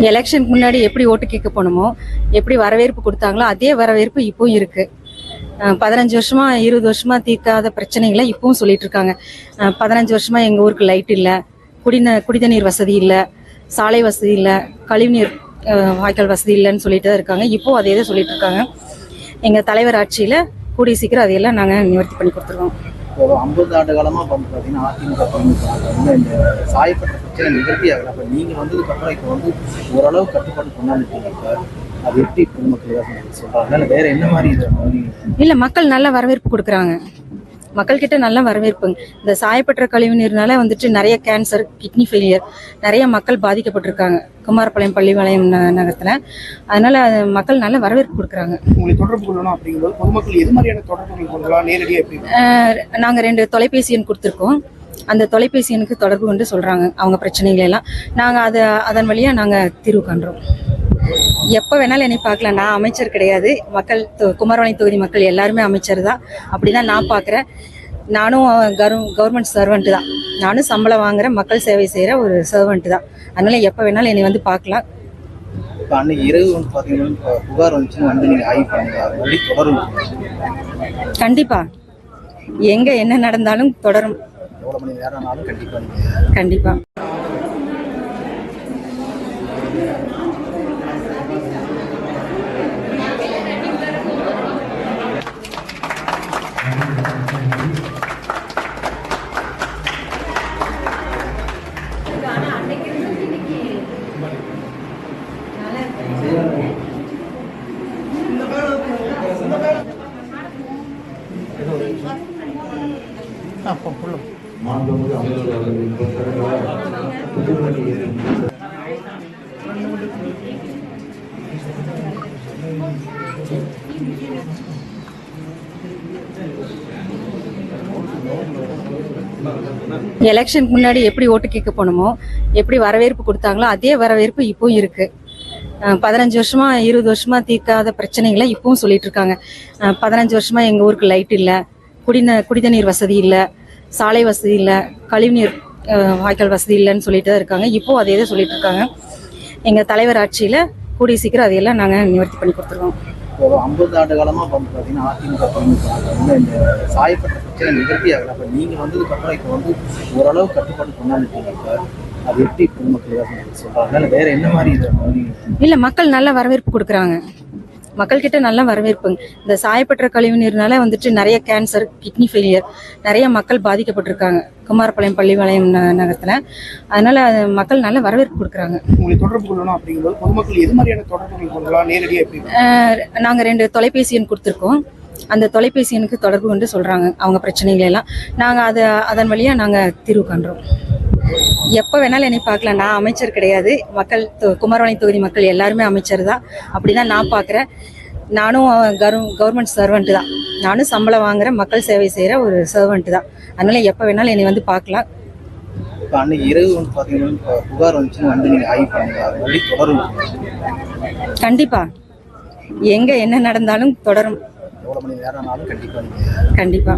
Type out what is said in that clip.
எலெக்ஷனுக்கு முன்னாடி எப்படி ஓட்டு கேட்க போனோமோ, எப்படி வரவேற்பு கொடுத்தாங்களோ அதே வரவேற்பு இப்பவும் இருக்கு. 15 வருஷமா 20 வருஷமா தீர்க்காத பிரச்சனைகளை இப்பவும் சொல்லிட்டு இருக்காங்க. 15 வருஷமா எங்க ஊருக்கு லைட் இல்ல, குடிதண்ணீர் வசதி இல்ல, சாலை வசதி இல்ல, கழிவுநீர் வாய்க்கால் வசதி இல்லைன்னு சொல்லிட்டு தான் இருக்காங்க. இப்போ அதே தான் சொல்லிட்டு இருக்காங்க. எங்க தலைவர் ஆட்சியில கூடிய சீக்கிரம் அதையெல்லாம் நாங்க நிவர்த்தி பண்ணி கொடுத்துருவோம். 50 ஆண்டு காலமா பார்த்தீங்கன்னா அதிமுக இந்த சாயப்பட்ட பிரச்சனை நிவர்த்தி ஆகல. அப்ப நீங்க வந்ததுக்கு அப்புறம் இப்போ ஓரளவு கட்டுப்பாடு கொண்டாந்துட்டீங்க. அது எப்படி பொதுமக்கள் சொல்றாங்க? வேற என்ன மாதிரி இல்ல, மக்கள் நல்ல வரவேற்பு கொடுக்குறாங்க. மக்கள் கிட்ட நல்ல வரவேற்பு. இந்த சாயப்பட்ட கழிவுநீர்னால நிறைய கேன்சர், கிட்னி ஃபெயிலியர், நிறைய மக்கள் பாதிக்கப்பட்டிருக்காங்க குமாரபாளையம் பள்ளிப்பாளையம் நகரத்துல. அதனால மக்கள் நல்ல வரவேற்பு கொடுக்குறாங்க. உங்களை தொடர்பு கொள்ளணும் அப்படிங்கும்போது பொதுமக்கள் எது மாதிரியான தொடர்புகள் கொள்ளலாம்? நேரடியாக நாங்க 2 தொலைபேசி எண் கொடுத்துருக்கோம். அந்த தொலைபேசி எண்ணுக்கு தொடர்பு கொண்டு சொல்றாங்க அவங்க பிரச்சனைகள் எல்லாம். நாங்க அதன் வழியா நாங்க தீர்வு காண்றோம். எப்போ வேணாலும் என்னை பார்க்கலாம். நான் அமைச்சர் கிடையாது. மக்கள் குமாரபாளையம் தொகுதி மக்கள் எல்லாருமே அமைச்சர் தான். அப்படிதான் நான் பார்க்குறேன். நானும் கவர்மெண்ட் சர்வெண்ட் தான். நானும் சம்பளம் வாங்குற, மக்கள் சேவை செய்கிற ஒரு சர்வெண்ட் தான். அதனால எப்போ வேணாலும் என்னை பார்க்கலாம். அன்னைக்கு இரவு பார்த்தீங்கன்னா புகார் வந்துச்சுன்னு நீங்க ஆய்வு பண்ணுங்க. தொடரும் கண்டிப்பா. எங்க என்ன நடந்தாலும் தொடரும். எவ்வளவு மணி நேரம்னாலும் கண்டிப்பா. எலெக்ஷனுக்கு முன்னாடி எப்படி ஓட்டு கேட்க போனோமோ, எப்படி வரவேற்பு கொடுத்தாங்களோ அதே வரவேற்பு இப்பவும் இருக்கு. 15 வருஷமா 20 வருஷமா தீர்க்காத பிரச்சனைகளை இப்பவும் சொல்லிட்டு இருக்காங்க. 15 வருஷமா எங்க ஊருக்கு லைட் இல்ல, குடிதண்ணீர் வசதி இல்ல, சாலை வசதி இல்ல, கழிவுநீர் வாய்க்கால் வசதி இல்லைன்னு சொல்லிட்டு தான் இருக்காங்க. இப்போ அதே தான் சொல்லிட்டு இருக்காங்க. எங்க தலைவர் ஆட்சியில கூடிய சீக்கிரம் அதையெல்லாம் நாங்க நிவர்த்தி பண்ணி கொடுத்துருவோம். 50 ஆண்டு காலமா பார்த்தீங்கன்னா அதிமுக இந்த சாயப்பட்ட பிரச்சனை நிவர்த்தி ஆகல. அப்ப நீங்க வந்ததுக்கு அப்புறம் இப்போ ஓரளவு கட்டுப்பாடு கொண்டாந்துட்டீங்க. அது எப்படி பொதுமக்கள் சொல்றாங்க? வேற என்ன மாதிரி இல்ல, மக்கள் நல்ல வரவேற்பு கொடுக்குறாங்க. மக்கள் கிட்ட நல்ல வரவேற்பு. இந்த சாயப்பட்ட கழிவுநீர்னால நிறைய கேன்சர், கிட்னி ஃபெயிலியர், நிறைய மக்கள் பாதிக்கப்பட்டிருக்காங்க குமாரபாளையம் பள்ளிப்பாளையம் நகரத்துல. அதனால மக்கள் நல்ல வரவேற்பு கொடுக்குறாங்க. உங்களை தொடர்பு கொள்ளணும் அப்படிங்கும்போது பொதுமக்கள் எது மாதிரியான தொடர்புகள் கொள்ளலாம்? நேரடியாக நாங்க 2 தொலைபேசி எண் கொடுத்துருக்கோம். அந்த தொலைபேசி எண்ணுக்கு தொடர்பு கொண்டு சொல்றாங்க அவங்க பிரச்சனைகள் எல்லாம். நாங்க அதன் வழியா நாங்க தீர்வு காண்றோம். எப்போ வேணாலும் என்னை பார்க்கலாம். நான் அமைச்சர் கிடையாது. மக்கள் குமாரபாளையம் தொகுதி மக்கள் எல்லாருமே அமைச்சர் தான். அப்படிதான் நான் பார்க்குறேன். நானும் கவர்மெண்ட் சர்வெண்ட் தான். நானும் சம்பளம் வாங்குற, மக்கள் சேவை செய்கிற ஒரு சர்வெண்ட் தான். அதனால எப்போ வேணாலும் என்னை பார்க்கலாம். அன்னைக்கு இரவு பார்த்தீங்கன்னா புகார் வந்துச்சுன்னு நீங்க ஆய்வு பண்ணுங்க. தொடரும் கண்டிப்பா. எங்க என்ன நடந்தாலும் தொடரும். எவ்வளவு மணி நேரம்னாலும் கண்டிப்பா.